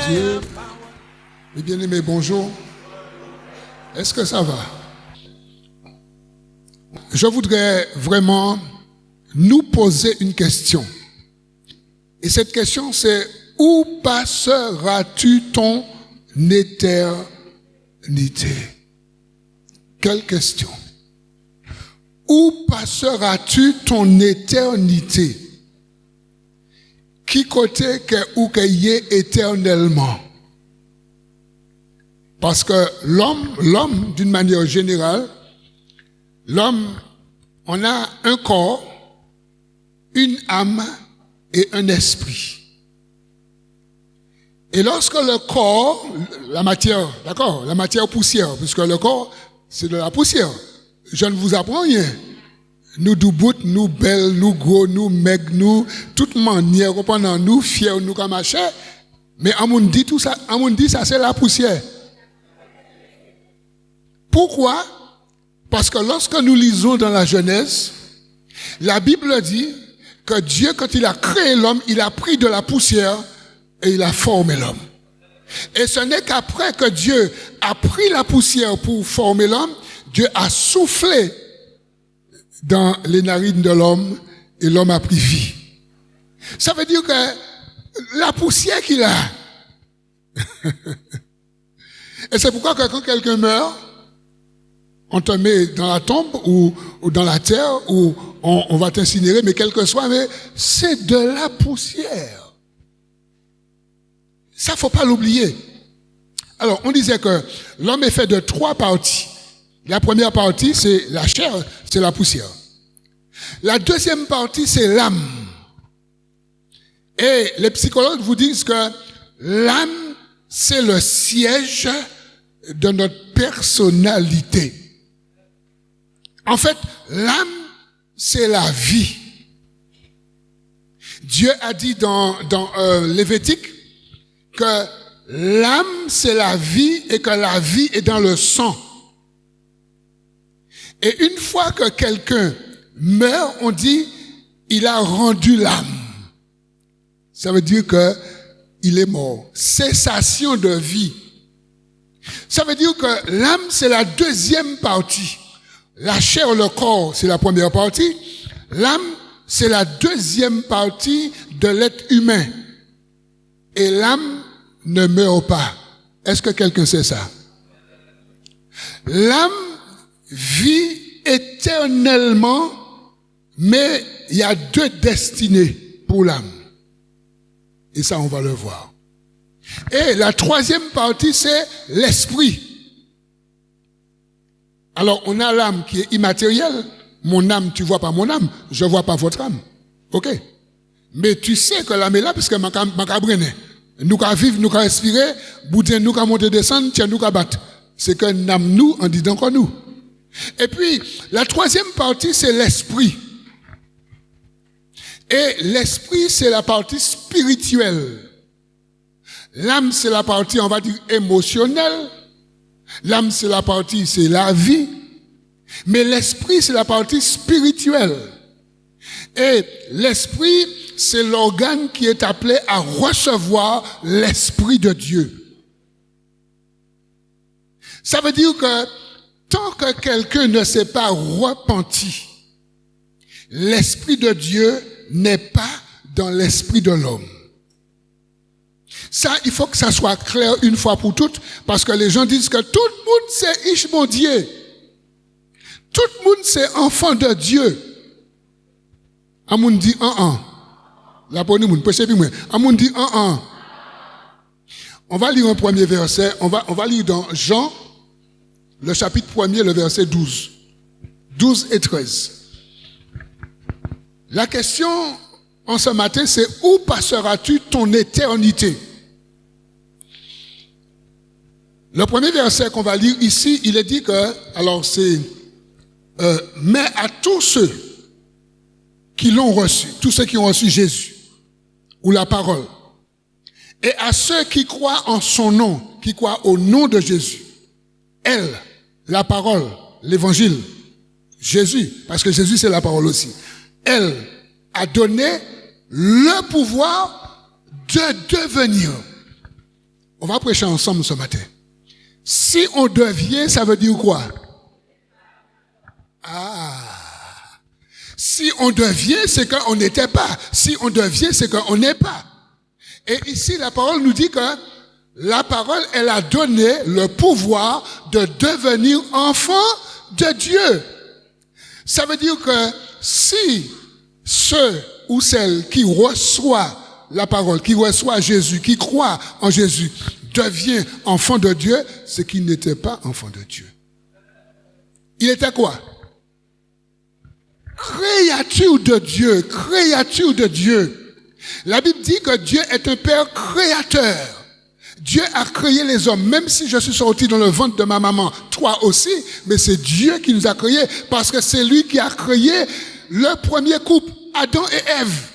Dieu, mes bien-aimés, bonjour. Est-ce que ça va? Je voudrais vraiment nous poser une question. Et cette question, c'est: où passeras-tu ton éternité? Quelle question? Où passeras-tu ton éternité? Qui côté que ou que y est éternellement? Parce que l'homme, d'une manière générale, l'homme, on a un corps, une âme et un esprit. Et lorsque le corps, la matière, d'accord, la matière poussière, puisque le corps, c'est de la poussière. Je ne vous apprends rien. Nous doubout, nous belles, nous gros, nous maigres, nous, toute manière, pendant nous, fiers, nous comme machin. Mais on dit tout ça, on dit ça, c'est la poussière. Pourquoi? Parce que lorsque nous lisons dans la Genèse, la Bible dit que Dieu, quand il a créé l'homme, il a pris de la poussière et il a formé l'homme. Et ce n'est qu'après que Dieu a pris la poussière pour former l'homme, Dieu a soufflé dans les narines de l'homme et l'homme a pris vie. Ça veut dire que la poussière qu'il a. Et c'est pourquoi que quand quelqu'un meurt, on te met dans la tombe ou dans la terre ou on va t'incinérer, mais quel que soit, mais c'est de la poussière. Ça, faut pas l'oublier. Alors, on disait que l'homme est fait de 3 parties. La première partie, c'est la chair, c'est la poussière. La deuxième partie, c'est l'âme. Et les psychologues vous disent que l'âme, c'est le siège de notre personnalité. En fait, l'âme, c'est la vie. Dieu a dit dans Lévitique que l'âme, c'est la vie et que la vie est dans le sang. Et une fois que quelqu'un meurt, on dit, il a rendu l'âme. Ça veut dire que il est mort. Cessation de vie. Ça veut dire que l'âme, c'est la deuxième partie. La chair, le corps, c'est la première partie. L'âme, c'est la deuxième partie de l'être humain. Et l'âme ne meurt pas. Est-ce que quelqu'un sait ça? L'âme vit éternellement, mais il y a 2 destinées pour l'âme. Et ça, on va le voir. Et la troisième partie, c'est l'esprit. Alors, on a l'âme qui est immatérielle. Mon âme, tu vois pas mon âme, je vois pas votre âme. OK? Mais tu sais que l'âme est là, puisque ma cabrene. Nous qu'à vivre, nous qu'à respirer, boudin nous qu'à monter, descendre, tiens nous qu'à battre. C'est que n'âme nous, en dit encore nous. Et puis, la troisième partie, c'est l'esprit. Et l'esprit, c'est la partie spirituelle. L'âme, c'est la partie, on va dire, émotionnelle. L'âme, c'est la partie, c'est la vie. Mais l'esprit, c'est la partie spirituelle. Et l'esprit, c'est l'organe qui est appelé à recevoir l'esprit de Dieu. Ça veut dire que tant que quelqu'un ne s'est pas repenti, l'esprit de Dieu n'est pas dans l'esprit de l'homme. Ça, il faut que ça soit clair une fois pour toutes, parce que les gens disent que tout le monde c'est Ishmondier. Tout le monde c'est enfant de Dieu. Amoun dit La bonne moun, prêchez bien moi. Amoun dit On va lire un premier verset, on va lire dans Jean, le chapitre 1er, le verset 12. 12 et 13. La question en ce matin, c'est: où passeras-tu ton éternité? Le premier verset qu'on va lire ici, il est dit que, alors c'est, mais à tous ceux qui l'ont reçu, tous ceux qui ont reçu Jésus, ou la parole, et à ceux qui croient en son nom, qui croient au nom de Jésus, elle, la parole, l'évangile, Jésus, parce que Jésus c'est la parole aussi. Elle a donné le pouvoir de devenir. On va prêcher ensemble ce matin. Si on devient, ça veut dire quoi? Si on devient, c'est qu'on n'était pas. Si on devient, c'est qu'on n'est pas. Et ici, la parole nous dit que la parole, elle a donné le pouvoir de devenir enfant de Dieu. Ça veut dire que si ceux ou celles qui reçoivent la parole, qui reçoivent Jésus, qui croient en Jésus, devient enfant de Dieu, c'est qu'il n'était pas enfant de Dieu. Il était quoi? Créature de Dieu, créature de Dieu. La Bible dit que Dieu est un Père créateur. Dieu a créé les hommes, même si je suis sorti dans le ventre de ma maman, toi aussi, mais c'est Dieu qui nous a créés, parce que c'est lui qui a créé le premier couple, Adam et Ève.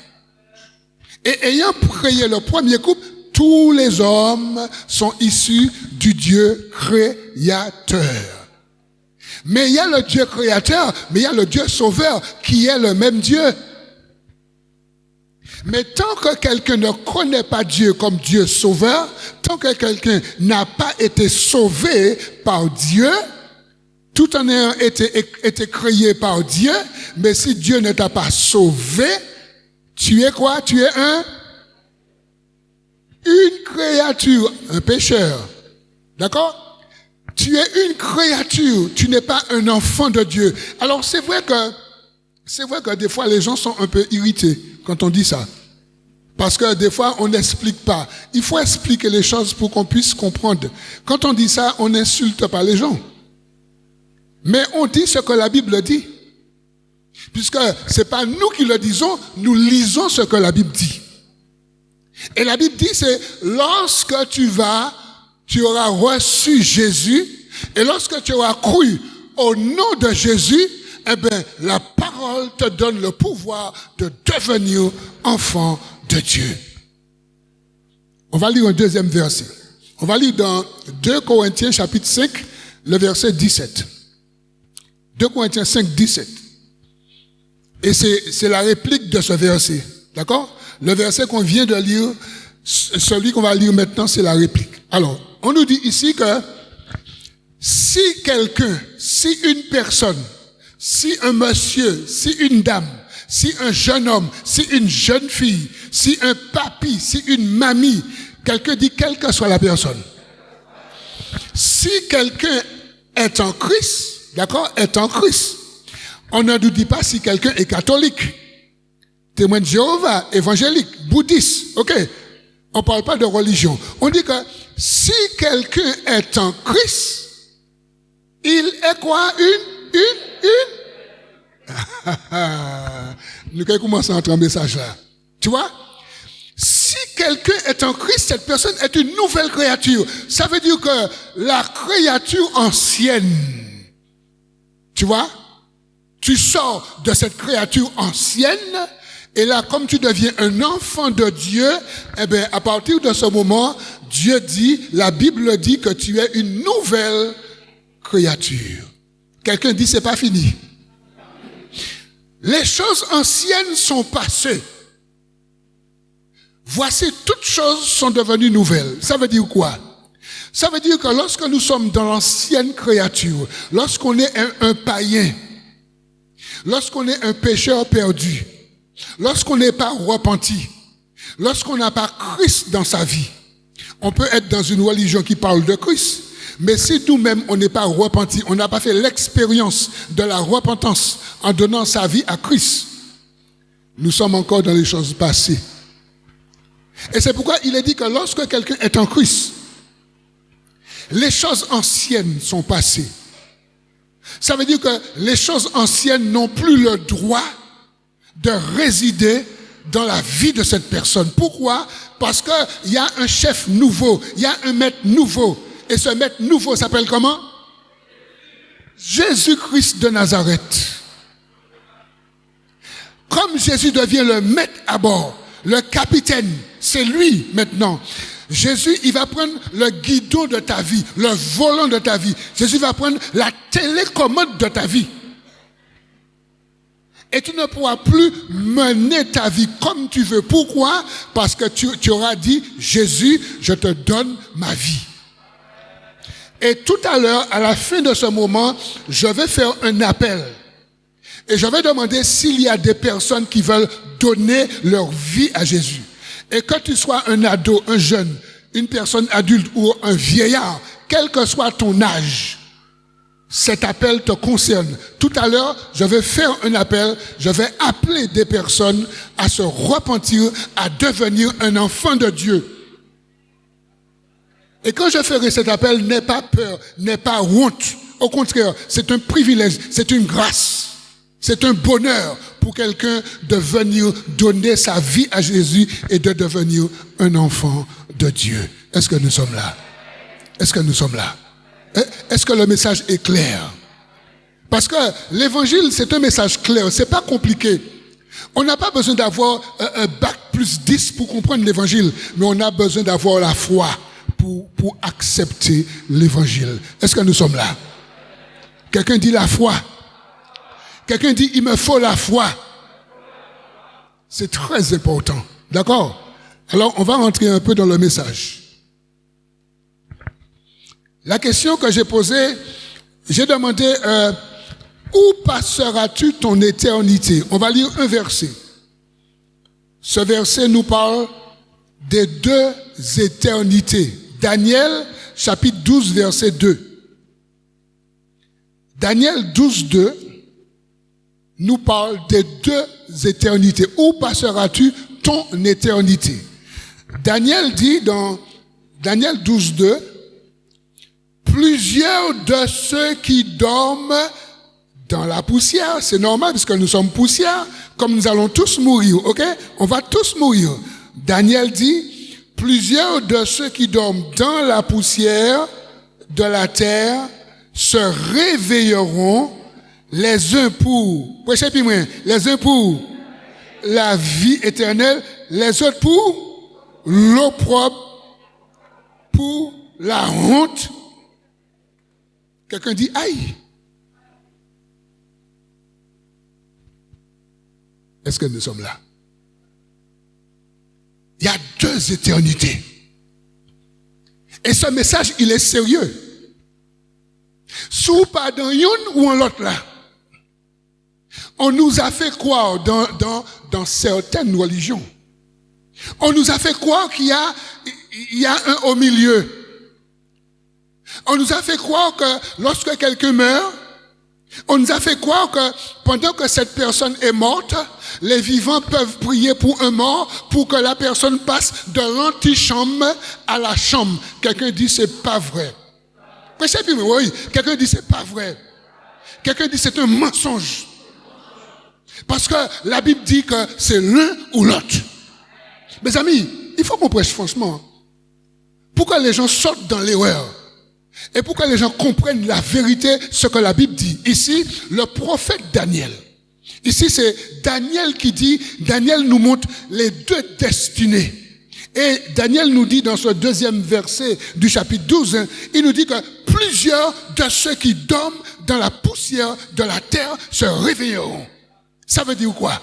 Et ayant créé le premier couple, tous les hommes sont issus du Dieu créateur. Mais il y a le Dieu créateur, mais il y a le Dieu sauveur qui est le même Dieu. Mais tant que quelqu'un ne connaît pas Dieu comme Dieu sauveur, tant que quelqu'un n'a pas été sauvé par Dieu, tout en ayant été créé par Dieu, mais si Dieu ne t'a pas sauvé, tu es quoi? Tu es une créature, un pécheur. D'accord? Tu es une créature, tu n'es pas un enfant de Dieu. Alors c'est vrai que des fois les gens sont un peu irrités quand on dit ça. Parce que des fois on n'explique pas. Il faut expliquer les choses pour qu'on puisse comprendre. Quand on dit ça, on n'insulte pas les gens. Mais on dit ce que la Bible dit. Puisque c'est pas nous qui le disons, nous lisons ce que la Bible dit. Et la Bible dit, c'est lorsque tu auras reçu Jésus, et lorsque tu auras cru au nom de Jésus, eh bien, la parole te donne le pouvoir de devenir enfant de Dieu. On va lire un deuxième verset. On va lire dans 2 Corinthiens chapitre 5, le verset 17. 2 Corinthiens 5, 17. Et c'est la réplique de ce verset. D'accord? Le verset qu'on vient de lire, celui qu'on va lire maintenant, c'est la réplique. Alors, on nous dit ici que si quelqu'un, si une personne, si un monsieur, si une dame, si un jeune homme, si une jeune fille, si un papy, si une mamie, quelqu'un dit quelle que soit la personne. Si quelqu'un est en Christ, d'accord, est en Christ, on ne nous dit pas si quelqu'un est catholique, témoin de Jéhovah, évangélique, bouddhiste, ok. On ne parle pas de religion. On dit que si quelqu'un est en Christ, il est quoi? Nous allons commencer à entrer un message là. Tu vois? Si quelqu'un est en Christ, cette personne est une nouvelle créature. Ça veut dire que la créature ancienne, tu vois? Tu sors de cette créature ancienne, et là, comme tu deviens un enfant de Dieu, eh bien, à partir de ce moment, Dieu dit, la Bible dit que tu es une nouvelle créature. Quelqu'un dit, c'est pas fini. Les choses anciennes sont passées. Voici, toutes choses sont devenues nouvelles. Ça veut dire quoi? Ça veut dire que lorsque nous sommes dans l'ancienne créature, lorsqu'on est un païen, lorsqu'on est un pécheur perdu, lorsqu'on n'est pas repenti, lorsqu'on n'a pas Christ dans sa vie, on peut être dans une religion qui parle de Christ, mais si nous-mêmes on n'est pas repenti, on n'a pas fait l'expérience de la repentance en donnant sa vie à Christ, nous sommes encore dans les choses passées. Et c'est pourquoi il est dit que lorsque quelqu'un est en Christ, les choses anciennes sont passées. Ça veut dire que les choses anciennes n'ont plus le droit de résider dans la vie de cette personne. Pourquoi? Parce qu'il y a un chef nouveau, il y a un maître nouveau. Et ce maître nouveau s'appelle comment? Jésus-Christ de Nazareth. Comme Jésus devient le maître à bord, le capitaine, c'est lui maintenant. Jésus, il va prendre le guidon de ta vie, le volant de ta vie. Jésus va prendre la télécommande de ta vie. Et tu ne pourras plus mener ta vie comme tu veux. Pourquoi? Parce que tu auras dit, Jésus, je te donne ma vie. Et tout à l'heure, à la fin de ce moment, je vais faire un appel. Et je vais demander s'il y a des personnes qui veulent donner leur vie à Jésus. Et que tu sois un ado, un jeune, une personne adulte ou un vieillard, quel que soit ton âge, cet appel te concerne. Tout à l'heure, je vais faire un appel, je vais appeler des personnes à se repentir, à devenir un enfant de Dieu. Et quand je ferai cet appel, n'aie pas peur, n'aie pas honte. Au contraire, c'est un privilège, c'est une grâce, c'est un bonheur pour quelqu'un de venir donner sa vie à Jésus et de devenir un enfant de Dieu. Est-ce que nous sommes là? Est-ce que nous sommes là? Est-ce que le message est clair? Parce que l'évangile, c'est un message clair, c'est pas compliqué. On n'a pas besoin d'avoir un bac plus 10 pour comprendre l'évangile, mais on a besoin d'avoir la foi pour accepter l'évangile. Est-ce que nous sommes là? Quelqu'un dit la foi. Quelqu'un dit, il me faut la foi. C'est très important. D'accord? Alors, on va rentrer un peu dans le message. La question que j'ai posée, j'ai demandé, où passeras-tu ton éternité? On va lire un verset. Ce verset nous parle des deux éternités. Daniel, chapitre 12, verset 2. Daniel 12, 2 nous parle des deux éternités. Où passeras-tu ton éternité? Daniel dit dans Daniel 12, 2, plusieurs de ceux qui dorment dans la poussière, c'est normal puisque nous sommes poussière, comme nous allons tous mourir, ok? On va tous mourir. Daniel dit, plusieurs de ceux qui dorment dans la poussière de la terre se réveilleront, les uns pour, les uns pour la vie éternelle, les autres pour l'opprobre, pour la honte. Quelqu'un dit aïe. Est-ce que nous sommes là? Il y a deux éternités. Et ce message, il est sérieux. Sous pas dans une ou en l'autre là. On nous a fait croire dans certaines religions. On nous a fait croire qu'il y a un au milieu. On nous a fait croire que lorsque quelqu'un meurt, on nous a fait croire que pendant que cette personne est morte, les vivants peuvent prier pour un mort pour que la personne passe de l'antichambre à la chambre. Quelqu'un dit c'est pas vrai. Oui, quelqu'un dit c'est pas vrai. Quelqu'un dit c'est un mensonge. Parce que la Bible dit que c'est l'un ou l'autre. Mes amis, il faut qu'on prêche franchement. Pour que les gens sortent dans l'erreur. Et pour que les gens comprennent la vérité, ce que la Bible dit. Ici, le prophète Daniel. Ici, c'est Daniel qui dit, Daniel nous montre les deux destinées. Et Daniel nous dit dans ce deuxième verset du chapitre 12, il nous dit que plusieurs de ceux qui dorment dans la poussière de la terre se réveilleront. Ça veut dire quoi?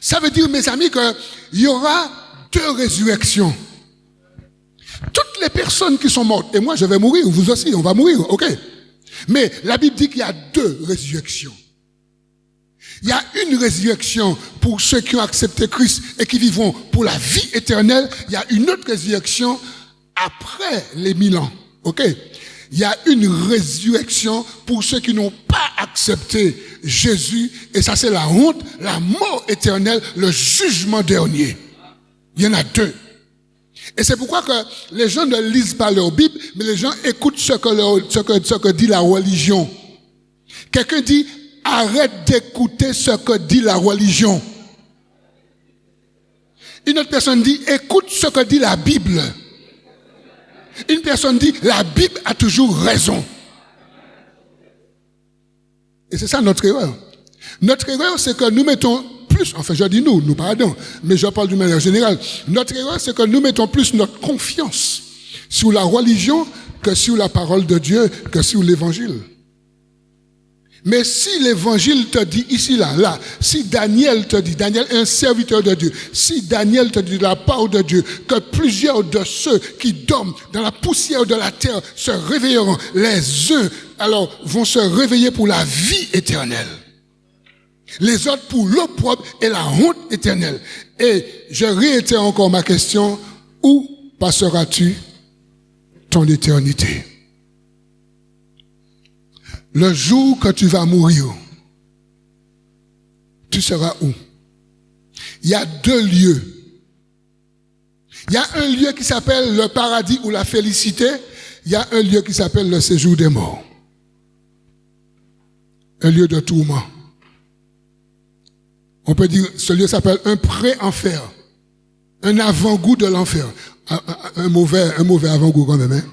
Ça veut dire, mes amis, qu'il y aura deux résurrections. Toutes les personnes qui sont mortes, et moi je vais mourir, vous aussi, on va mourir, ok? Mais la Bible dit qu'il y a deux résurrections. Il y a une résurrection pour ceux qui ont accepté Christ et qui vivront pour la vie éternelle. Il y a une autre résurrection après les 1000 ans, ok? Il y a une résurrection pour ceux qui n'ont pas accepté Jésus, et ça c'est la honte, la mort éternelle, le jugement dernier. Il y en a deux. Et c'est pourquoi que les gens ne lisent pas leur Bible, mais les gens écoutent ce que dit la religion. Quelqu'un dit, arrête d'écouter ce que dit la religion. Une autre personne dit, écoute ce que dit la Bible. Une personne dit, la Bible a toujours raison. Et c'est ça notre erreur. Notre erreur, c'est que nous mettons plus, enfin je dis nous pardon, mais je parle d'une manière générale. Notre erreur, c'est que nous mettons plus notre confiance sur la religion que sur la parole de Dieu, que sur l'évangile. Mais si l'évangile te dit ici, là, si Daniel te dit, Daniel est un serviteur de Dieu, si Daniel te dit de la part de Dieu que plusieurs de ceux qui dorment dans la poussière de la terre se réveilleront, les uns alors vont se réveiller pour la vie éternelle, les autres pour l'opprobre et la honte éternelle. Et je réitère encore ma question, où passeras-tu ton éternité? Le jour que tu vas mourir, tu seras où? Il y a deux lieux. Il y a un lieu qui s'appelle le paradis ou la félicité. Il y a un lieu qui s'appelle le séjour des morts. Un lieu de tourment. On peut dire, ce lieu s'appelle un pré-enfer. Un avant-goût de l'enfer. Un mauvais avant-goût quand même, hein?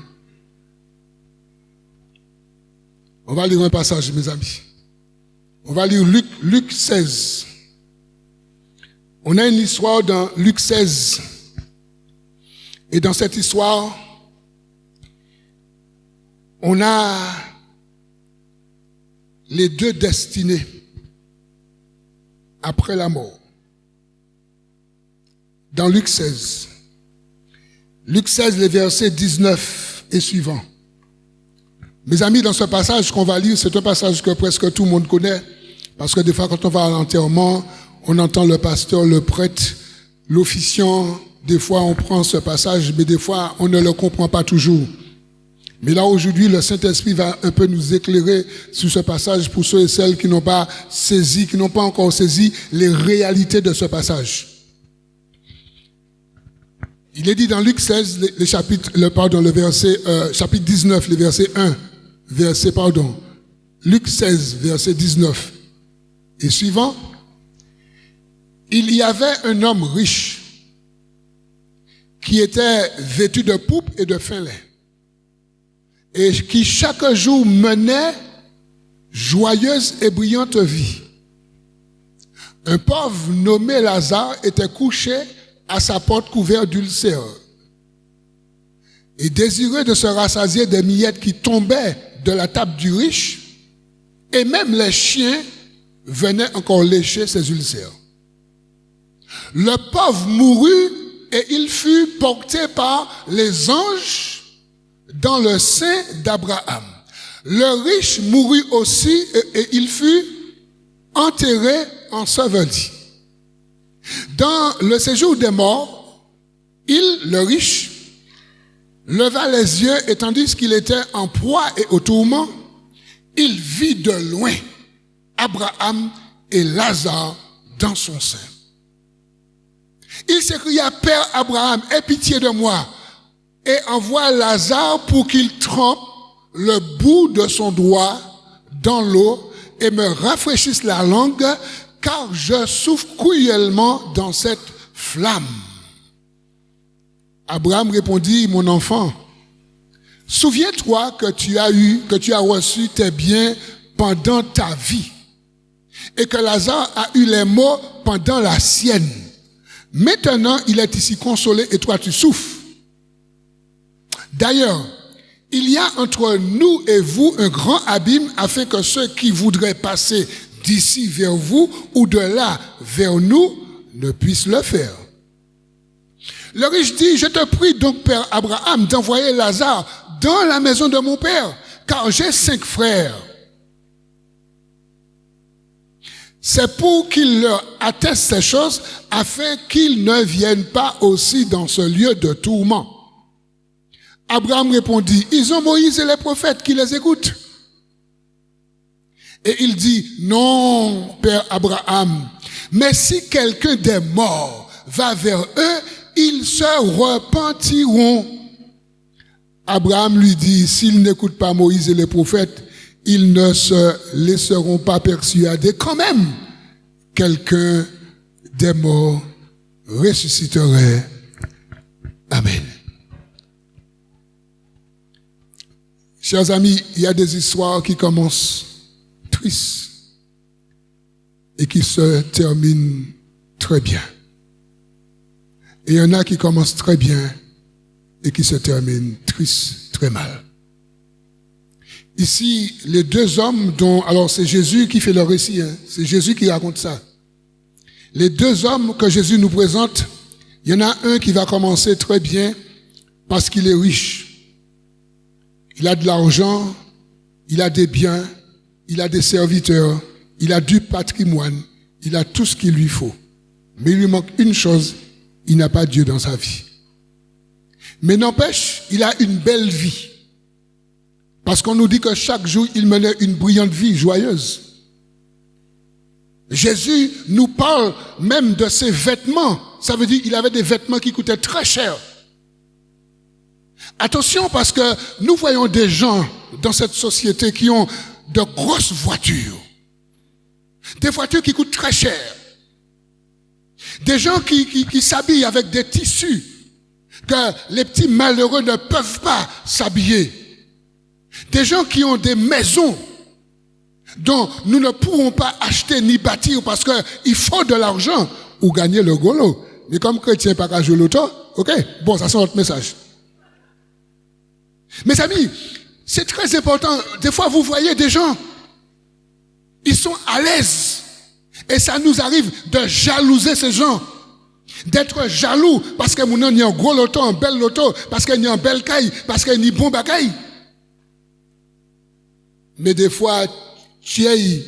On va lire un passage, mes amis. On va lire Luc 16. On a une histoire dans Luc 16. Et dans cette histoire, on a les deux destinées après la mort. Dans Luc 16. Luc 16, les versets 19 et suivants. Mes amis, dans ce passage qu'on va lire, c'est un passage que presque tout le monde connaît, parce que des fois, quand on va à l'enterrement, on entend le pasteur, le prêtre, l'officiant. Des fois, on prend ce passage, mais des fois, on ne le comprend pas toujours. Mais là, aujourd'hui, le Saint-Esprit va un peu nous éclairer sur ce passage pour ceux et celles qui n'ont pas saisi, qui n'ont pas encore saisi les réalités de ce passage. Il est dit dans Luc 16, chapitre 19, les versets 1. Luc 16, verset 19 et suivant. Il y avait un homme riche qui était vêtu de pourpre et de fin lin et qui chaque jour menait joyeuse et brillante vie. Un pauvre nommé Lazare était couché à sa porte couvert d'ulcères et désireux de se rassasier des miettes qui tombaient de la table du riche, et même les chiens venaient encore lécher ses ulcères. Le pauvre mourut et il fut porté par les anges dans le sein d'Abraham. Le riche mourut aussi et il fut enterré enseveli. Dans le séjour des morts, le riche, leva les yeux et tandis qu'il était en proie et au tourment, il vit de loin Abraham et Lazare dans son sein. Il s'écria, Père Abraham, aie pitié de moi et envoie Lazare pour qu'il trempe le bout de son doigt dans l'eau et me rafraîchisse la langue, car je souffre cruellement dans cette flamme. Abraham répondit, mon enfant, souviens-toi que tu as reçu tes biens pendant ta vie et que Lazare a eu les maux pendant la sienne. Maintenant, il est ici consolé et toi tu souffres. D'ailleurs, il y a entre nous et vous un grand abîme afin que ceux qui voudraient passer d'ici vers vous ou de là vers nous ne puissent le faire. Le riche dit, je te prie donc, Père Abraham, d'envoyer Lazare dans la maison de mon père, car j'ai 5 frères. C'est pour qu'il leur atteste ces choses, afin qu'ils ne viennent pas aussi dans ce lieu de tourment. Abraham répondit, ils ont Moïse et les prophètes qui les écoutent. Et il dit, non, Père Abraham, mais si quelqu'un des morts va vers eux, ils se repentiront. Abraham lui dit, s'ils n'écoutent pas Moïse et les prophètes, ils ne se laisseront pas persuader. Quand même, quelqu'un des morts ressusciterait. Amen. Chers amis, il y a des histoires qui commencent tristes et qui se terminent très bien. Et il y en a qui commencent très bien et qui se terminent tristes, très mal. Ici, les deux hommes dont... Alors, c'est Jésus qui fait le récit, hein, c'est Jésus qui raconte ça. Les deux hommes que Jésus nous présente, il y en a un qui va commencer très bien parce qu'il est riche. Il a de l'argent, il a des biens, il a des serviteurs, il a du patrimoine, il a tout ce qu'il lui faut. Mais il lui manque une chose, il n'a pas Dieu dans sa vie. Mais n'empêche, il a une belle vie. Parce qu'on nous dit que chaque jour, il menait une brillante vie joyeuse. Jésus nous parle même de ses vêtements. Ça veut dire qu'il avait des vêtements qui coûtaient très cher. Attention, parce que nous voyons des gens dans cette société qui ont de grosses voitures. Des voitures qui coûtent très cher. Des gens qui s'habillent avec des tissus que les petits malheureux ne peuvent pas s'habiller. Des gens qui ont des maisons dont nous ne pourrons pas acheter ni bâtir parce qu'il faut de l'argent ou gagner le golo. Mais comme chrétien, pas qu'à jouer l'auto, ok? Bon, ça c'est notre message. Mes amis, c'est très important. Des fois, vous voyez des gens, ils sont à l'aise. Et ça nous arrive de jalouser ces gens. D'être jaloux parce que mon y a un gros loto, un bel loto, parce qu'il y a un bel caille, parce qu'il y a un bon bagaille. Mais des fois, tu es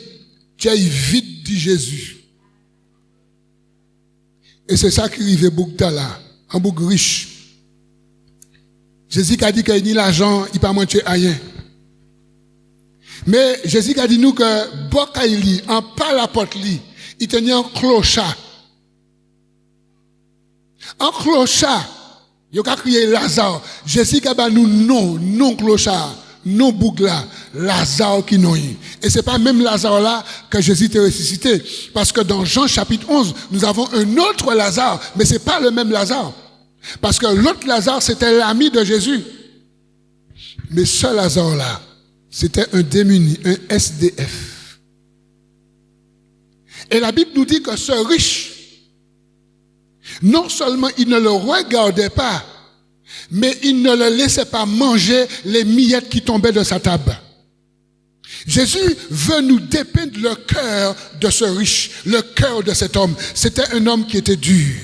vide de Jésus. Et c'est ça qui arrive beaucoup là, un beaucoup riche. Jésus a dit qu'il n'y a l'argent, il n'a pas manqué rien. Mais Jésus a dit nous que Bokaïli, en pas la porte li, il tenait un clochard. Un clochard, il a crié Lazare. Jésus a dit nous non clochard. Non bougla, Lazare qui nous y. Et c'est pas même Lazare là que Jésus t'a ressuscité. Parce que dans Jean chapitre 11, nous avons un autre Lazare, mais c'est pas le même Lazare. Parce que l'autre Lazare, c'était l'ami de Jésus. Mais ce Lazare là, c'était un démuni, un SDF. Et la Bible nous dit que ce riche, non seulement il ne le regardait pas, mais il ne le laissait pas manger les miettes qui tombaient de sa table. Jésus veut nous dépeindre le cœur de ce riche, le cœur de cet homme. C'était un homme qui était dur.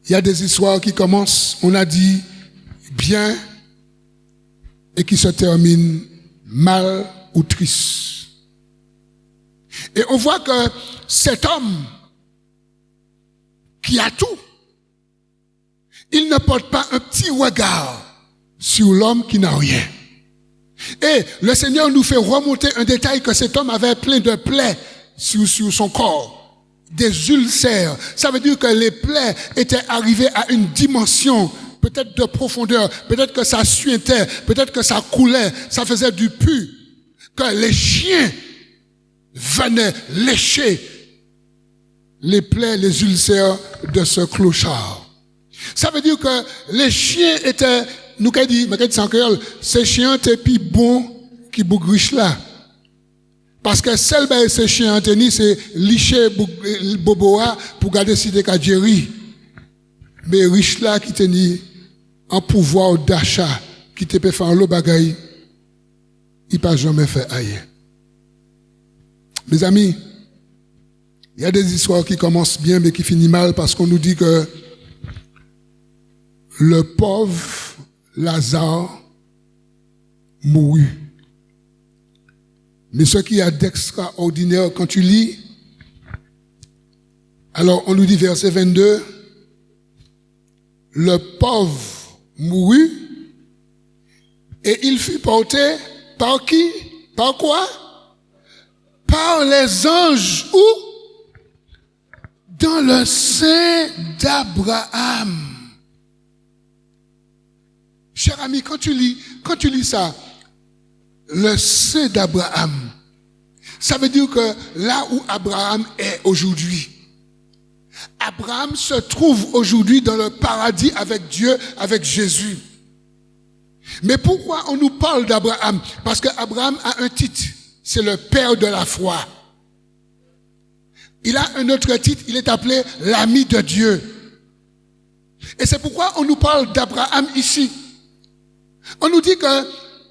Il y a des histoires qui commencent, on a dit, bien, et qui se terminent mal ou triste. Et on voit que cet homme qui a tout, il ne porte pas un petit regard sur l'homme qui n'a rien. Et le Seigneur nous fait remonter un détail que cet homme avait plein de plaies sur son corps, des ulcères. Ça veut dire que les plaies étaient arrivées à une dimension peut-être de profondeur, peut-être que ça suintait, peut-être que ça coulait, ça faisait du pu, que les chiens venaient lécher les plaies, les ulcères de ce clochard. Ça veut dire que les chiens étaient, nous qu'a dit, ces chiens étaient plus bons qui bougriche là. Parce que celle de ces chiens tennis, c'est licher boboa pour garder si des cadjeri. Mais riche là qui tenait un pouvoir d'achat, qui te peut faire le bagaille, il n'a jamais fait ailleurs. Mes amis, il y a des histoires qui commencent bien mais qui finissent mal parce qu'on nous dit que le pauvre Lazare mourut. Mais ce qui est d'extraordinaire quand tu lis, alors on nous dit verset 22, le pauvre mourut et il fut porté par qui? Par quoi? Par les anges où? Dans le sein d'Abraham. Cher ami, quand tu lis ça, le sein d'Abraham, ça veut dire que là où Abraham est aujourd'hui, Abraham se trouve aujourd'hui dans le paradis avec Dieu, avec Jésus. Mais pourquoi on nous parle d'Abraham? Parce qu'Abraham a un titre, c'est le père de la foi. Il a un autre titre, il est appelé l'ami de Dieu. Et c'est pourquoi on nous parle d'Abraham ici. On nous dit que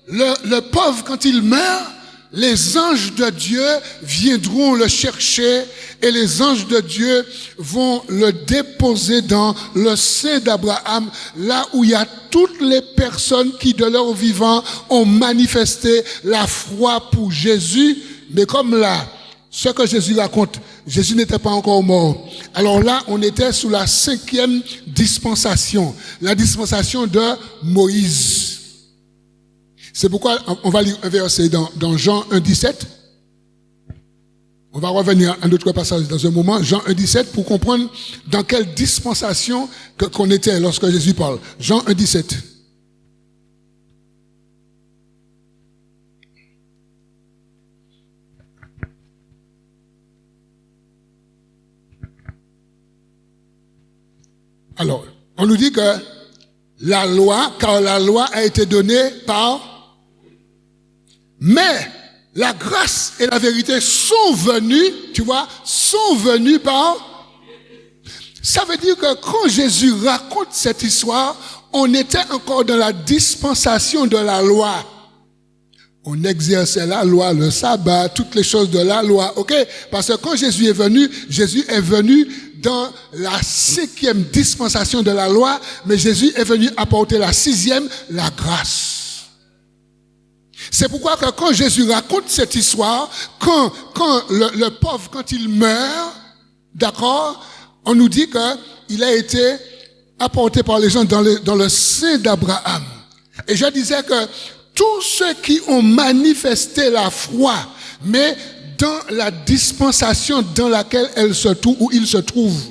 le pauvre, quand il meurt, les anges de Dieu viendront le chercher et les anges de Dieu vont le déposer dans le sein d'Abraham, là où il y a toutes les personnes qui de leur vivant ont manifesté la foi pour Jésus. Mais comme là, ce que Jésus raconte, Jésus n'était pas encore mort. Alors là, on était sous la 5e dispensation, la dispensation de Moïse. C'est pourquoi on va lire un verset dans Jean 1,17. On va revenir à un autre passage dans un moment, Jean 1,17, pour comprendre dans quelle dispensation qu'on était lorsque Jésus parle. Jean 1,17. Alors, on nous dit que la loi, car la loi a été donnée par... Mais la grâce et la vérité sont venues, tu vois, sont venues par... Ça veut dire que quand Jésus raconte cette histoire, on était encore dans la dispensation de la loi. On exerçait la loi, le sabbat, toutes les choses de la loi, ok? Parce que quand Jésus est venu dans la 5e dispensation de la loi, mais Jésus est venu apporter la 6e, la grâce. C'est pourquoi que quand Jésus raconte cette histoire, quand le pauvre, quand il meurt, d'accord, on nous dit qu'il a été apporté par les gens dans le sein d'Abraham. Et je disais que tous ceux qui ont manifesté la foi, mais dans la dispensation dans laquelle où ils se trouvent.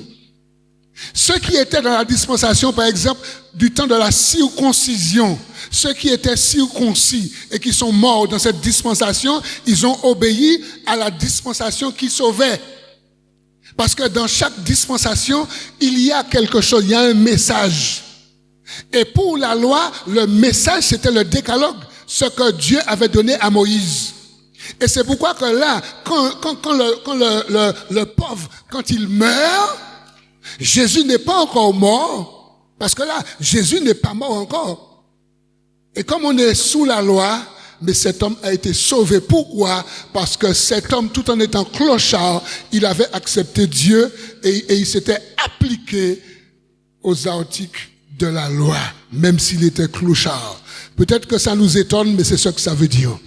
Ceux qui étaient dans la dispensation, par exemple, du temps de la circoncision, ceux qui étaient circoncis et qui sont morts dans cette dispensation, ils ont obéi à la dispensation qui sauvait. Parce que dans chaque dispensation, il y a quelque chose, il y a un message. Et pour la loi, le message, c'était le décalogue, ce que Dieu avait donné à Moïse. Et c'est pourquoi que là, quand le pauvre, quand il meurt, Jésus n'est pas encore mort, parce que là, Jésus n'est pas mort encore. Et comme on est sous la loi, mais cet homme a été sauvé. Pourquoi? Parce que cet homme, tout en étant clochard, il avait accepté Dieu et il s'était appliqué aux articles de la loi, même s'il était clochard. Peut-être que ça nous étonne, mais c'est ce que ça veut dire.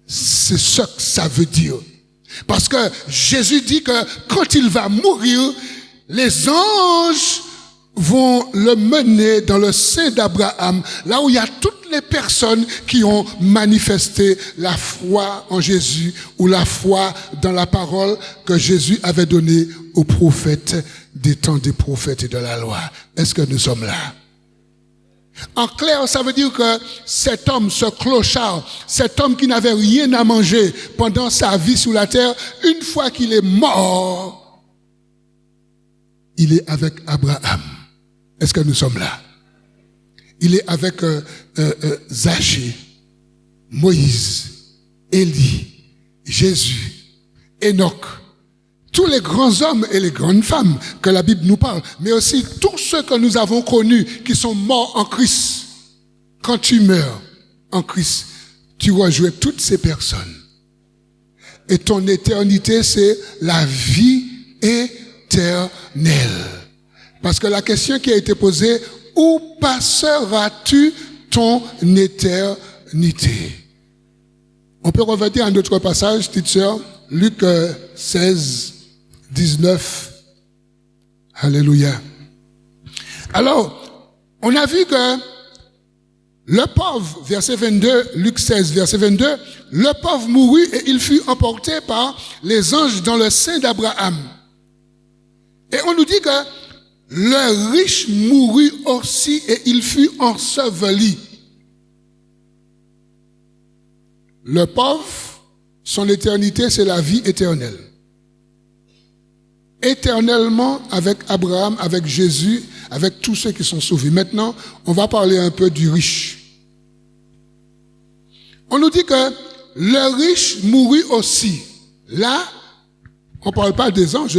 C'est ce que ça veut dire. Parce que Jésus dit que quand il va mourir, les anges vont le mener dans le sein d'Abraham, là où il y a toutes les personnes qui ont manifesté la foi en Jésus ou la foi dans la parole que Jésus avait donnée aux prophètes des temps des prophètes et de la loi. Est-ce que nous sommes là? En clair, ça veut dire que cet homme, ce clochard, cet homme qui n'avait rien à manger pendant sa vie sur la terre, une fois qu'il est mort, il est avec Abraham. Est-ce que nous sommes là? Il est avec Zachée, Moïse, Élie, Jésus, Enoch, tous les grands hommes et les grandes femmes que la Bible nous parle, mais aussi tous ceux que nous avons connus qui sont morts en Christ. Quand tu meurs en Christ, tu rejoins toutes ces personnes. Et ton éternité, c'est la vie éternelle. Parce que la question qui a été posée, où passeras-tu ton éternité? On peut revenir à un autre passage, petite sœur, Luc 16, 19. Alléluia. Alors, on a vu que le pauvre, verset 22, Luc 16, verset 22, le pauvre mourut et il fut emporté par les anges dans le sein d'Abraham. Et on nous dit que le riche mourut aussi et il fut enseveli. Le pauvre, son éternité, c'est la vie éternelle. Éternellement avec Abraham, avec Jésus, avec tous ceux qui sont sauvés. Maintenant, on va parler un peu du riche. On nous dit que le riche mourut aussi. Là, on ne parle pas des anges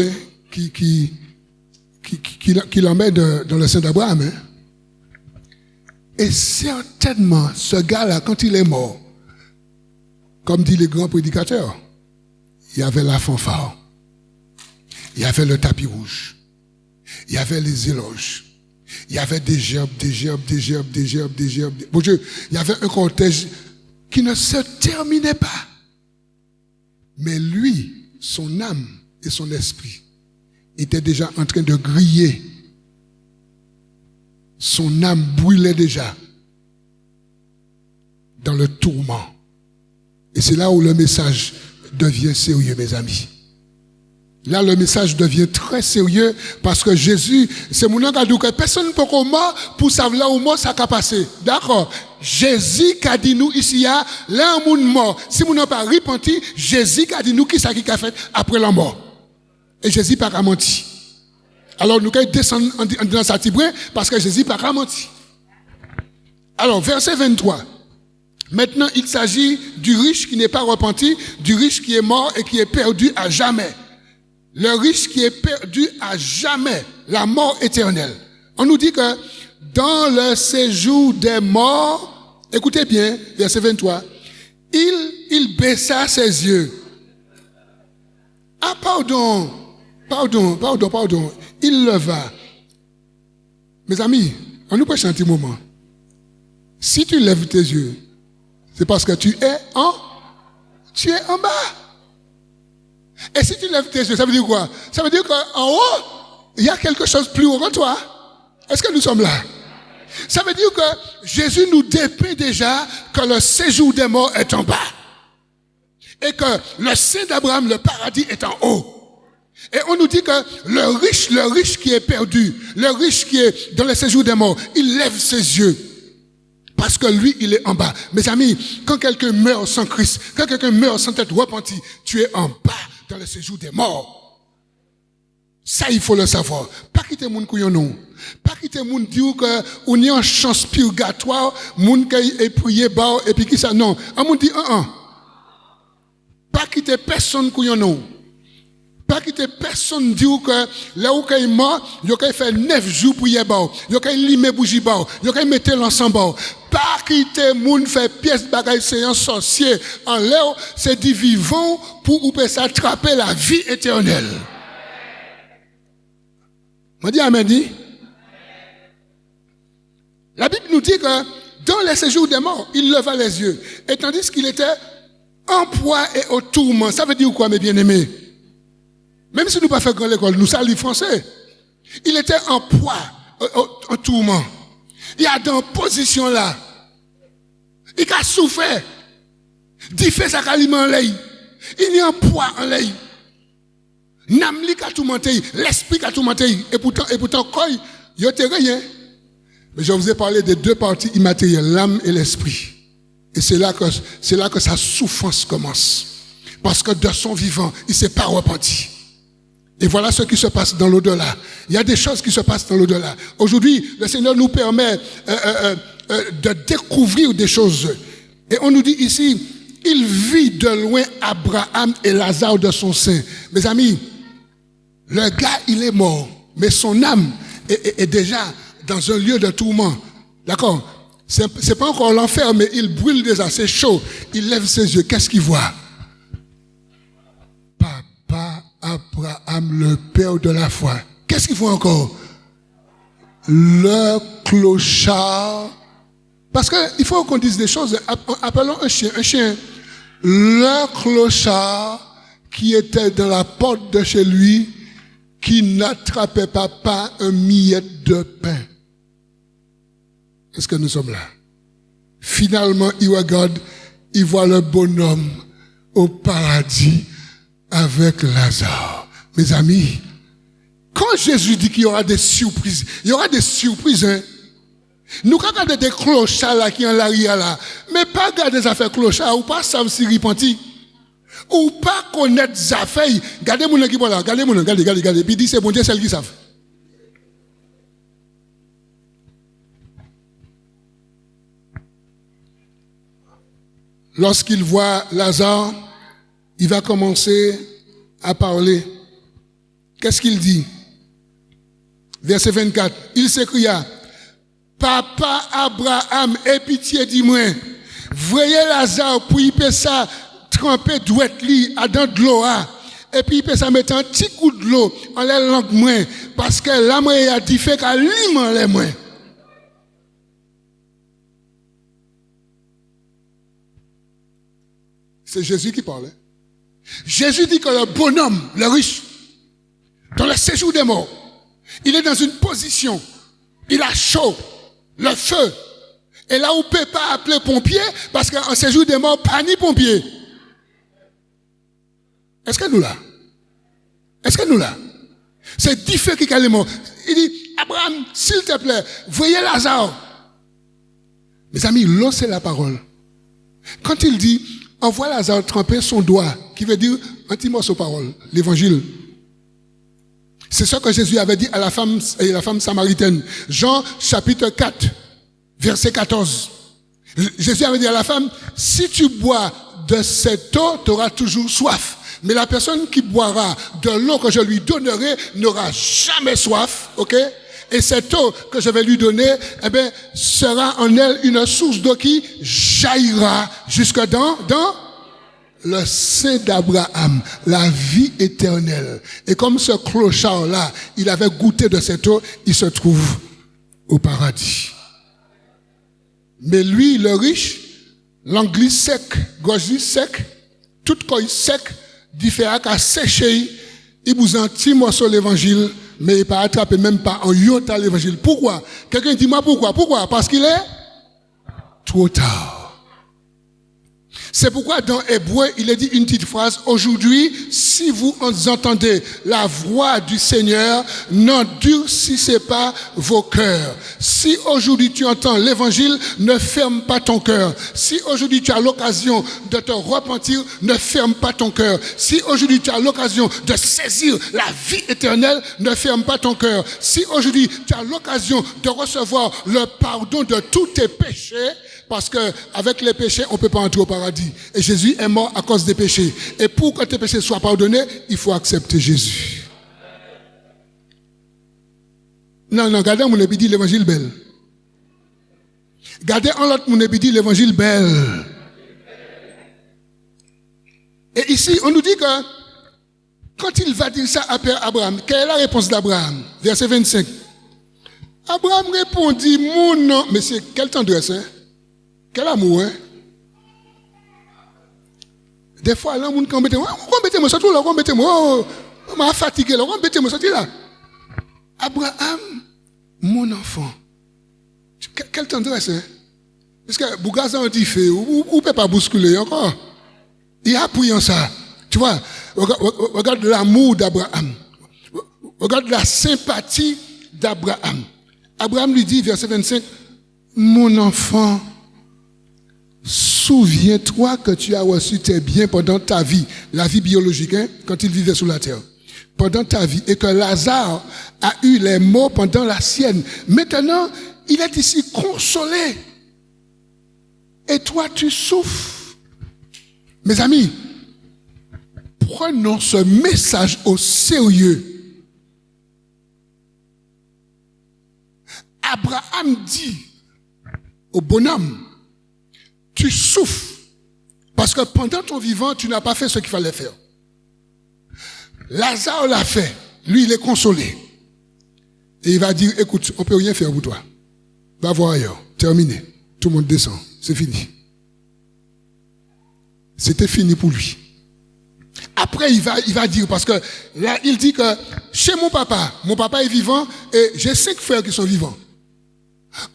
qui qui l'emmène dans le sein d'Abraham. Hein? Et certainement, ce gars-là, quand il est mort, comme dit les grands prédicateurs, il y avait la fanfare, il y avait le tapis rouge, il y avait les éloges, il y avait des gerbes. Bon Dieu, il y avait un cortège qui ne se terminait pas. Mais lui, son âme et son esprit étaient déjà en train de griller. Son âme brûlait déjà dans le tourment. Et c'est là où le message devient sérieux, mes amis. Là, le message devient très sérieux parce que Jésus, c'est mon engagement que personne ne peut comment pour savoir où mort ça a passé. D'accord? Jésus qui a dit nous ici, là, un monde mort. Si nous n'avons pas repenti, Jésus qui a dit nous qui ça qui a fait après la mort. Et Jésus n'a pas menti. Alors, nous allons descendre dans sa tibre parce que Jésus n'a pas menti. Alors, verset 23. Maintenant, il s'agit du riche qui n'est pas repenti, du riche qui est mort et qui est perdu à jamais. Le riche qui est perdu à jamais, la mort éternelle. On nous dit que dans le séjour des morts, écoutez bien, verset 23, il baissa ses yeux. Ah, pardon. Il leva. Mes amis, on nous prêche un petit moment. Si tu lèves tes yeux, c'est parce que tu es en bas. Et si tu lèves tes yeux, ça veut dire quoi? Ça veut dire qu'en haut, il y a quelque chose plus haut que toi. Est-ce que nous sommes là? Ça veut dire que Jésus nous dépeint déjà que le séjour des morts est en bas. Et que le sein d'Abraham, le paradis, est en haut. Et on nous dit que le riche qui est perdu, le riche qui est dans le séjour des morts, il lève ses yeux. Parce que lui, il est en bas. Mes amis, quand quelqu'un meurt sans Christ, quand quelqu'un meurt sans être repenti, tu es en bas dans le séjour des morts. Ça, il faut le savoir. Pas quitter moun kouyon non. Pas quitter moun dire que on est en chance purgatoire, moun qui est prié bas et puis qui ça non. On moun dit Pas quitter personne kouyon non. Pas quitter personne dire que là où il est mort, il a fait 9 jours pour y aller. Il a limé bougie bas, il a mettre l'ensemble bas. Pas quitter moun fait pièce bagaille c'est un sorcier en l'air, c'est du vivant pour ou peut s'attraper la vie éternelle. On dit amen dit. La Bible nous dit que dans les séjours des morts, il leva les yeux et tandis qu'il était en proie et au tourment. Ça veut dire quoi mes bien-aimés? Même si nous pas fait grande école, nous saluons français. Il était en proie, en tourment. Il a dans position là. Il a souffert. Il fait sa calime en l'air. Il est en proie en l'air. Namli a tourmenté, l'esprit a tourmenté. Et pourtant, quoi, il n'y a rien. Mais je vous ai parlé des deux parties immatérielles, l'âme et l'esprit. Et c'est là que sa souffrance commence. Parce que de son vivant, il ne s'est pas repenti. Et voilà ce qui se passe dans l'au-delà. Il y a des choses qui se passent dans l'au-delà. Aujourd'hui, le Seigneur nous permet de découvrir des choses. Et on nous dit ici, il vit de loin Abraham et Lazare de son sein. Mes amis, le gars, il est mort, mais son âme est déjà dans un lieu de tourment. D'accord? C'est pas encore l'enfer, mais il brûle déjà, c'est chaud. Il lève ses yeux, qu'est-ce qu'il voit? Papa Abraham, le père de la foi. Qu'est-ce qu'il faut encore? Le clochard. Parce qu'il faut qu'on dise des choses. Appelons un chien. Le clochard qui était dans la porte de chez lui, qui n'attrapait pas un miette de pain. Est-ce que nous sommes là? Finalement, il regarde, il voit le bonhomme au paradis avec Lazare. Mes amis, quand Jésus dit qu'il y aura des surprises, il y aura des surprises, hein. Nous regardons des clochards là qui en l'arrière là, mais pas regarder des affaires clochards ou pas savoir si repenti. Ou pas connaître des affaires. Regardez mon qui là, regardez, puis dit c'est bon Dieu, celles qui savent. Lorsqu'il voit Lazare, il va commencer à parler. Qu'est-ce qu'il dit? verset 24, il s'écria, Papa Abraham, aie pitié dis-moi, voyez Lazare pour y faire ça, tremper douette li à dans de l'eau, et puis il peut ça mettre un petit coup de l'eau en les langues moins, parce que là, moi, il a dit fait qu'à l'immense les moins. C'est Jésus qui parlait. Jésus dit que le bonhomme, le riche, dans le séjour des morts, il est dans une position, il a chaud, le feu. Et là où on ne peut pas appeler pompier, parce qu'en séjour des morts, pas ni pompier. Est-ce que nous là? Est-ce que nous là? C'est différent qui est mort. Il dit, Abraham, s'il te plaît, voyez Lazare. Mes amis, l'eau c'est la parole. Quand il dit, envoie Lazare tremper son doigt, qui veut dire un petit morceau de parole, l'évangile. C'est ce que Jésus avait dit à la femme samaritaine. Jean chapitre 4, verset 14. Jésus avait dit à la femme, si tu bois de cette eau, tu auras toujours soif. Mais la personne qui boira de l'eau que je lui donnerai n'aura jamais soif, ok? Et cette eau que je vais lui donner, eh bien, sera en elle une source d'eau qui jaillira jusque dans le sein d'Abraham, la vie éternelle. Et comme ce clochard-là, il avait goûté de cette eau, il se trouve au paradis. Mais lui, le riche, l'anglais sec, gorge sec, tout corps sec, différent qu'à sécher, il vous en petit morceau l'évangile, mais il n'a pas attrapé même pas en yota l'évangile. Pourquoi? Quelqu'un dit moi pourquoi? Pourquoi? Parce qu'il est trop tard. C'est pourquoi dans Hébreu, il est dit une petite phrase, aujourd'hui, si vous entendez la voix du Seigneur, n'endurcissez pas vos cœurs. Si aujourd'hui tu entends l'évangile, ne ferme pas ton cœur. Si aujourd'hui tu as l'occasion de te repentir, ne ferme pas ton cœur. Si aujourd'hui tu as l'occasion de saisir la vie éternelle, ne ferme pas ton cœur. Si aujourd'hui tu as l'occasion de recevoir le pardon de tous tes péchés, parce que avec les péchés, on ne peut pas entrer au paradis. Et Jésus est mort à cause des péchés. Et pour que tes péchés soient pardonnés, il faut accepter Jésus. Non, regardez mon épidie l'évangile belle. Regardez en l'autre mon épidie l'évangile belle. Et ici, on nous dit que quand il va dire ça à Père Abraham, quelle est la réponse d'Abraham? Verset 25. Abraham répondit, mon nom, mais c'est quelle tendresse, hein? Quel amour, hein? Des fois, là, on peut moi surtout là, moi, on m'a fatigué là, moi sorti là. Abraham, mon enfant. Quelle tendresse, hein? Parce que Bougazan dit fait, ou peut pas bousculer encore. Il appuie en ça. Tu vois, regarde l'amour d'Abraham. Regarde la sympathie d'Abraham. Abraham lui dit, verset 25, mon enfant, souviens-toi que tu as reçu tes biens pendant ta vie, la vie biologique, hein, quand il vivait sur la terre, pendant ta vie, et que Lazare a eu les maux pendant la sienne. Maintenant, il est ici consolé. Et toi, tu souffres. Mes amis, prenons ce message au sérieux. Abraham dit au bonhomme, tu souffres parce que pendant ton vivant, tu n'as pas fait ce qu'il fallait faire. Lazare l'a fait. Lui, il est consolé. Et il va dire, écoute, on ne peut rien faire pour toi. Va voir ailleurs. Terminé. Tout le monde descend. C'est fini. C'était fini pour lui. Après, il va dire, parce que là, il dit que chez mon papa est vivant et j'ai 5 frères qui sont vivants.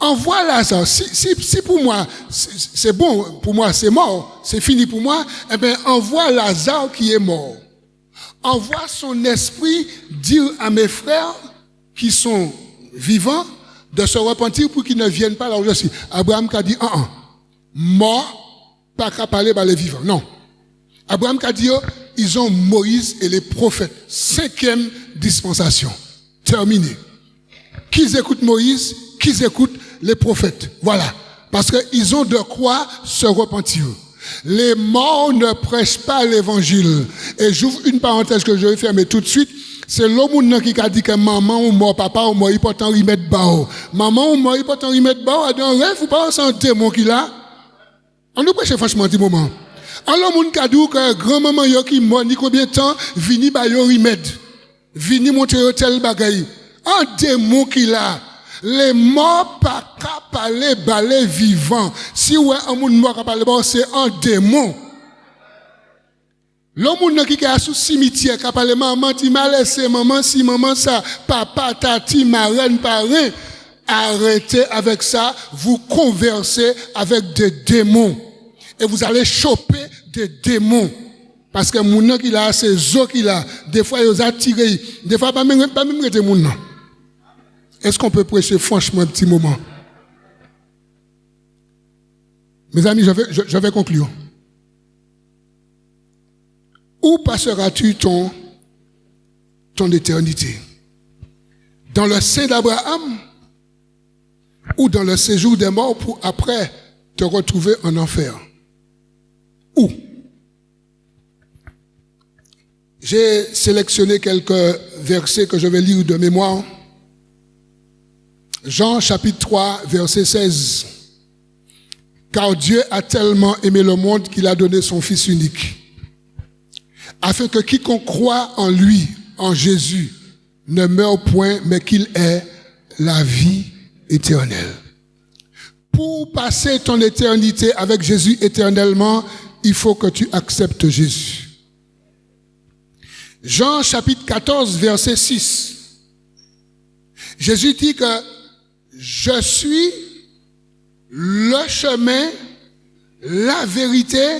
Envoie Lazare. Si pour moi, c'est bon, pour moi, c'est mort, c'est fini pour moi, eh bien, envoie Lazare qui est mort. Envoie son esprit dire à mes frères qui sont vivants de se repentir pour qu'ils ne viennent pas là où je suis. Abraham a dit, mort, pas qu'à parler par les vivants. Non. Abraham a dit, ils ont Moïse et les prophètes. 5e dispensation. Terminé. Qu'ils écoutent Moïse, qu'ils écoutent les prophètes. Voilà. Parce qu'ils ont de quoi se repentir. Les morts ne prêchent pas l'évangile. Et j'ouvre une parenthèse que je vais fermer tout de suite. C'est l'homme qui a dit que maman ou moi, papa ou moi, il peut t'en remettre bao. Maman ou moi, il peut t'en remettre bao. Dans un rêve ou pas, c'est un démon qui l'a. On nous prêche franchement un petit moment. Alors, mon qui a dit que grand-maman yo qui mort, ni combien de temps, vini ba yo remettre. Vini montrer tel bagaille. Un démon qui l'a. Les morts pas parler balai vivant. Si ouais un monde mort parler c'est un démon. L'homme qui est sous cimetière qui parle maman tu m'as laissé maman si maman ça papa tati marraine parrain arrêtez avec ça, vous conversez avec des démons et vous allez choper des démons. Parce que mon qui a ces os qu'il a, des fois ils attirent, des fois pas même des moun. Est-ce qu'on peut prêcher franchement un petit moment? Mes amis, je vais conclure. Où passeras-tu ton éternité? Dans le sein d'Abraham ou dans le séjour des morts pour après te retrouver en enfer? Où? J'ai sélectionné quelques versets que je vais lire de mémoire. Jean chapitre 3, verset 16. Car Dieu a tellement aimé le monde qu'il a donné son Fils unique, afin que quiconque croit en lui, en Jésus, ne meure point, mais qu'il ait la vie éternelle. Pour passer ton éternité avec Jésus éternellement, il faut que tu acceptes Jésus. Jean chapitre 14, verset 6. Jésus dit que je suis le chemin, la vérité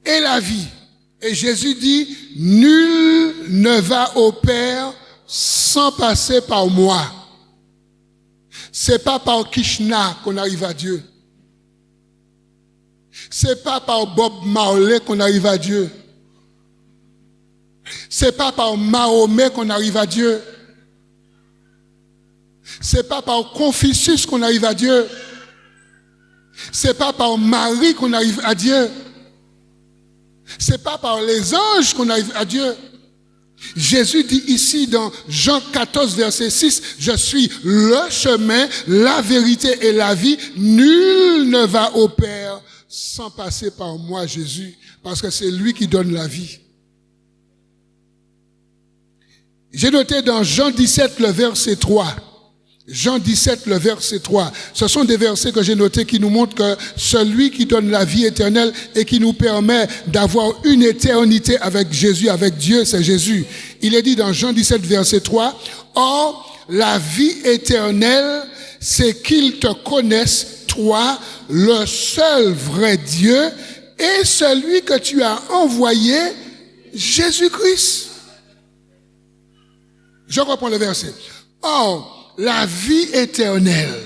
et la vie. Et Jésus dit, nul ne va au Père sans passer par moi. C'est pas par Krishna qu'on arrive à Dieu. C'est pas par Bob Marley qu'on arrive à Dieu. C'est pas par Mahomet qu'on arrive à Dieu. C'est pas par Confucius qu'on arrive à Dieu. C'est pas par Marie qu'on arrive à Dieu. C'est pas par les anges qu'on arrive à Dieu. Jésus dit ici dans Jean 14, verset 6, je suis le chemin, la vérité et la vie. Nul ne va au Père sans passer par moi, Jésus, parce que c'est lui qui donne la vie. J'ai noté dans Jean 17, le verset 3. Jean 17, le verset 3. Ce sont des versets que j'ai notés qui nous montrent que celui qui donne la vie éternelle et qui nous permet d'avoir une éternité avec Jésus, avec Dieu, c'est Jésus. Il est dit dans Jean 17, verset 3, « Or, la vie éternelle, c'est qu'ils te connaissent, toi, le seul vrai Dieu, et celui que tu as envoyé, Jésus-Christ. » Je reprends le verset. « Or, la vie éternelle,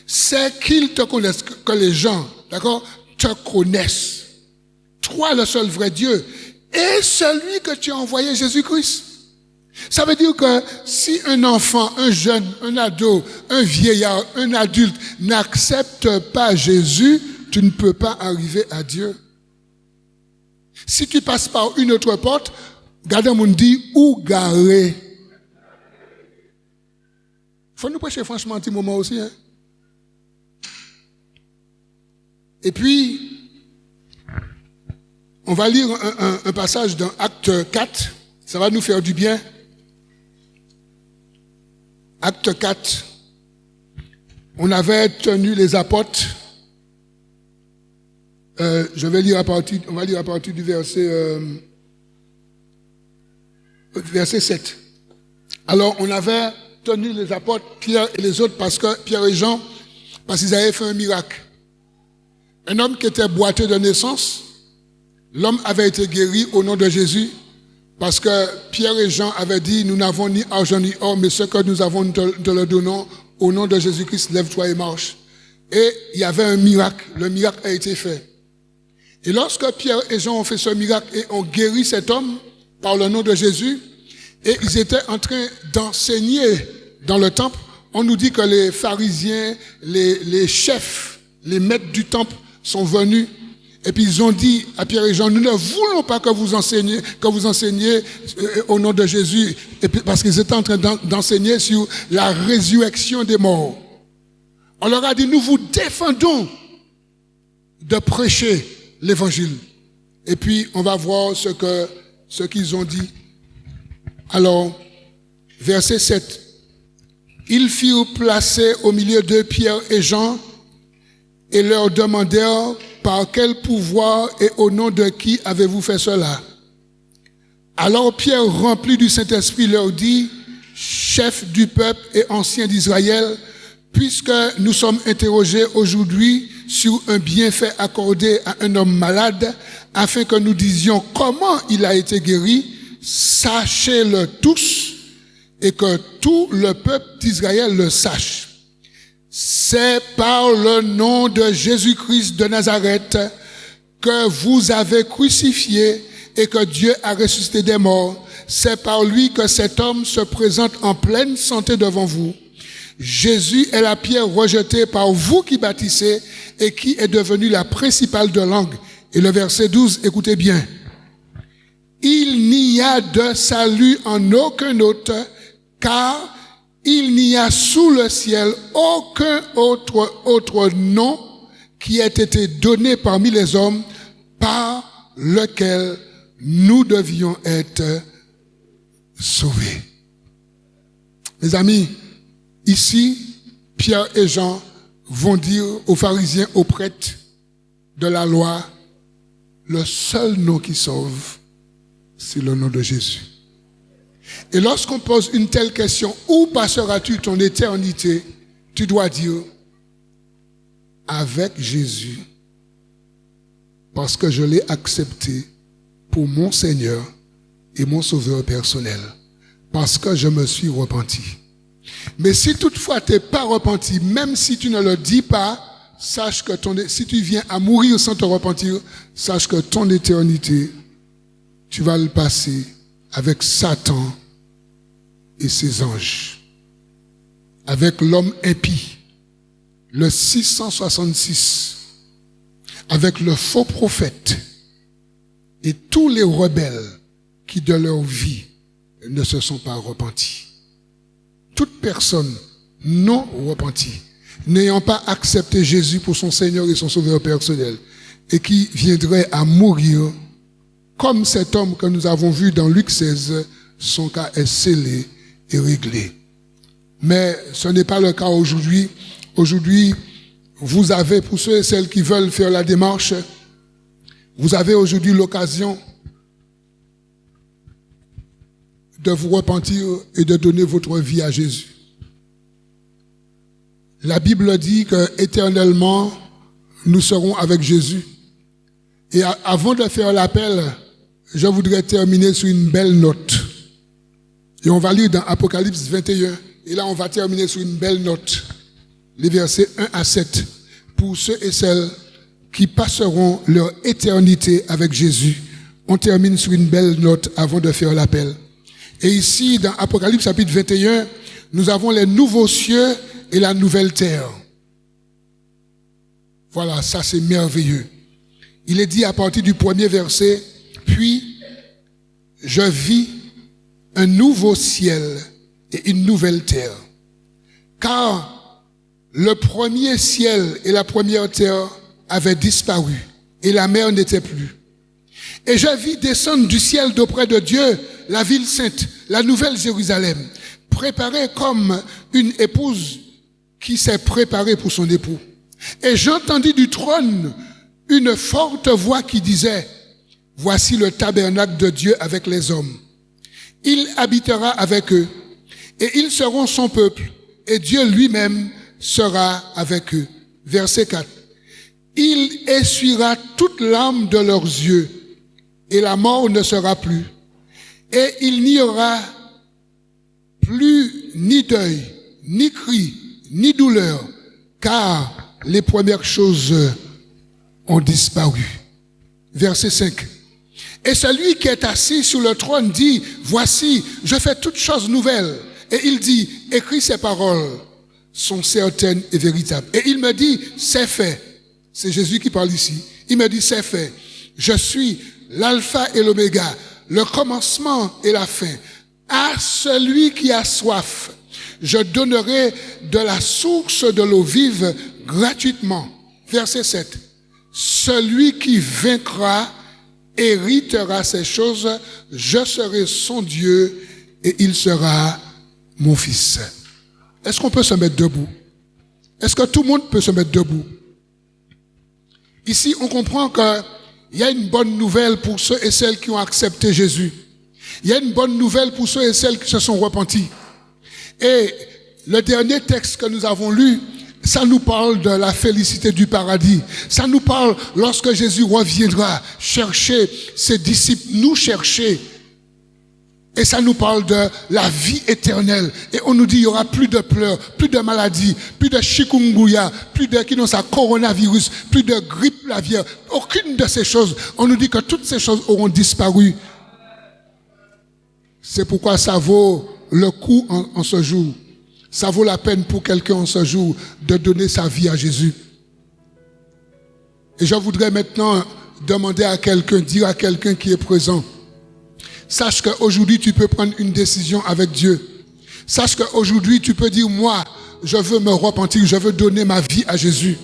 c'est qu'ils te connaissent, que les gens, d'accord, te connaissent. Toi, le seul vrai Dieu, et celui que tu as envoyé, Jésus-Christ. » Ça veut dire que si un enfant, un jeune, un ado, un vieillard, un adulte n'accepte pas Jésus, tu ne peux pas arriver à Dieu. Si tu passes par une autre porte, Gardez mon dit ou garé. Faut nous prêcher franchement un petit moment aussi. Hein? Et puis, on va lire un passage dans Acte 4. Ça va nous faire du bien. Acte 4. On avait tenu les apôtres. On va lire à partir du verset 7. Alors, on avait tenu les apôtres, Pierre et les autres, parce que Pierre et Jean, parce qu'ils avaient fait un miracle. Un homme qui était boiteux de naissance, l'homme avait été guéri au nom de Jésus, parce que Pierre et Jean avaient dit, nous n'avons ni argent ni or, mais ce que nous avons, nous te le donnons, au nom de Jésus-Christ, lève-toi et marche. Et il y avait un miracle, le miracle a été fait. Et lorsque Pierre et Jean ont fait ce miracle et ont guéri cet homme par le nom de Jésus, et ils étaient en train d'enseigner dans le temple, on nous dit que les pharisiens, les chefs, les maîtres du temple sont venus Et puis ils ont dit à Pierre et Jean, nous ne voulons pas que vous enseigniez au nom de Jésus, et puis, parce qu'ils étaient en train d'enseigner sur la résurrection des morts. On leur a dit, nous vous défendons de prêcher l'évangile. Et puis on va voir ce qu'ils ont dit. Alors, verset 7. Ils furent placés au milieu de Pierre et Jean et leur demandèrent par quel pouvoir et au nom de qui avez-vous fait cela? Alors Pierre, rempli du Saint-Esprit, leur dit, chef du peuple et ancien d'Israël, puisque nous sommes interrogés aujourd'hui sur un bienfait accordé à un homme malade, afin que nous disions comment il a été guéri, sachez-le tous et que tout le peuple d'Israël le sache. C'est par le nom de Jésus-Christ de Nazareth que vous avez crucifié et que Dieu a ressuscité des morts. C'est par lui que cet homme se présente en pleine santé devant vous. Jésus est la pierre rejetée par vous qui bâtissez et qui est devenue la principale de l'angle. Et le verset 12, écoutez bien. Il n'y a de salut en aucun autre, car il n'y a sous le ciel aucun autre nom qui ait été donné parmi les hommes par lequel nous devions être sauvés. Mes amis, ici, Pierre et Jean vont dire aux pharisiens, aux prêtres de la loi, le seul nom qui sauve, c'est le nom de Jésus. Et lorsqu'on pose une telle question, où passeras-tu ton éternité? Tu dois dire, avec Jésus, parce que je l'ai accepté pour mon Seigneur et mon Sauveur personnel, parce que je me suis repenti. Mais si toutefois tu n'es pas repenti, même si tu ne le dis pas, sache que si tu viens à mourir sans te repentir, sache que ton éternité, tu vas le passer avec Satan et ses anges, avec l'homme impie, le 666, avec le faux prophète et tous les rebelles qui de leur vie ne se sont pas repentis. Toute personne non repentie, n'ayant pas accepté Jésus pour son Seigneur et son Sauveur personnel, et qui viendrait à mourir, comme cet homme que nous avons vu dans Luc 16, son cas est scellé et réglé. Mais ce n'est pas le cas aujourd'hui. Aujourd'hui, vous avez, pour ceux et celles qui veulent faire la démarche, vous avez aujourd'hui l'occasion de vous repentir et de donner votre vie à Jésus. La Bible dit que éternellement, nous serons avec Jésus. Et avant de faire l'appel, je voudrais terminer sur une belle note. Et on va lire dans Apocalypse 21. Et là, on va terminer sur une belle note. Les versets 1 à 7. Pour ceux et celles qui passeront leur éternité avec Jésus. On termine sur une belle note avant de faire l'appel. Et ici, dans Apocalypse chapitre 21, nous avons les nouveaux cieux et la nouvelle terre. Voilà, ça c'est merveilleux. Il est dit à partir du premier verset, puis je vis un nouveau ciel et une nouvelle terre. Car le premier ciel et la première terre avaient disparu et la mer n'était plus. Et je vis descendre du ciel d'auprès de Dieu la ville sainte, la nouvelle Jérusalem, préparée comme une épouse qui s'est préparée pour son époux. Et j'entendis du trône une forte voix qui disait, voici le tabernacle de Dieu avec les hommes. Il habitera avec eux, et ils seront son peuple, et Dieu lui-même sera avec eux. Verset 4. Il essuiera toute larme de leurs yeux, et la mort ne sera plus. Et il n'y aura plus ni deuil, ni cri, ni douleur, car les premières choses ont disparu. Verset 5. Et celui qui est assis sur le trône dit, voici, je fais toutes choses nouvelles. Et il dit, écris ces paroles, sont certaines et véritables. Et il me dit, c'est fait. C'est Jésus qui parle ici. Il me dit, c'est fait. Je suis l'alpha et l'oméga, le commencement et la fin. À celui qui a soif, je donnerai de la source de l'eau vive gratuitement. Verset 7. Celui qui vaincra héritera ces choses, je serai son Dieu et il sera mon fils. Est-ce qu'on peut se mettre debout? Est-ce que tout le monde peut se mettre debout? Ici, on comprend qu'il y a une bonne nouvelle pour ceux et celles qui ont accepté Jésus. Il y a une bonne nouvelle pour ceux et celles qui se sont repentis. Et le dernier texte que nous avons lu, ça nous parle de la félicité du paradis. Ça nous parle lorsque Jésus reviendra chercher ses disciples, nous chercher. Et ça nous parle de la vie éternelle. Et on nous dit, il n'y aura plus de pleurs, plus de maladies, plus de chikungunya, plus de coronavirus, plus de grippe aviaire. Aucune de ces choses. On nous dit que toutes ces choses auront disparu. C'est pourquoi ça vaut le coup en ce jour. Ça vaut la peine pour quelqu'un en ce jour de donner sa vie à Jésus. Et je voudrais maintenant demander à quelqu'un, dire à quelqu'un qui est présent, sache qu'aujourd'hui tu peux prendre une décision avec Dieu. Sache qu'aujourd'hui tu peux dire, moi, je veux me repentir, je veux donner ma vie à Jésus.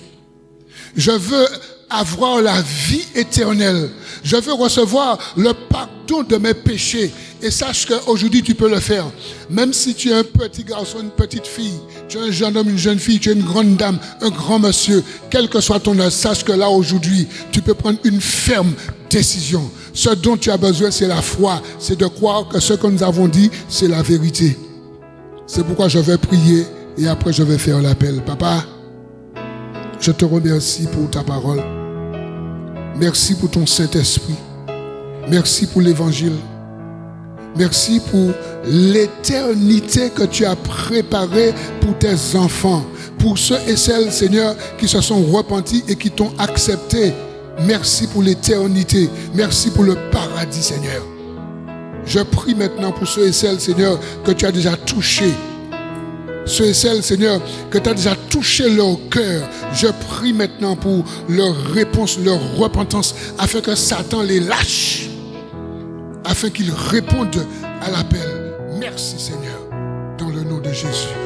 Je veux avoir la vie éternelle. Je veux recevoir le pardon de mes péchés. Et sache qu'aujourd'hui tu peux le faire. Même si tu es un petit garçon, une petite fille, tu es un jeune homme, une jeune fille, tu es une grande dame, un grand monsieur, quel que soit ton âge, sache que là aujourd'hui, tu peux prendre une ferme décision. Ce dont tu as besoin, c'est la foi. C'est de croire que ce que nous avons dit, c'est la vérité. C'est pourquoi je vais prier et après je vais faire l'appel. Papa, je te remercie pour ta parole. Merci pour ton Saint-Esprit. Merci pour l'Évangile. Merci pour l'éternité que tu as préparée pour tes enfants. Pour ceux et celles, Seigneur, qui se sont repentis et qui t'ont accepté. Merci pour l'éternité. Merci pour le paradis, Seigneur. Je prie maintenant pour ceux et celles, Seigneur, que tu as déjà touchés. Ceux et celles, Seigneur, que tu as déjà touché leur cœur. Je prie maintenant pour leur réponse, leur repentance, afin que Satan les lâche, afin qu'ils répondent à l'appel. Merci, Seigneur, dans le nom de Jésus.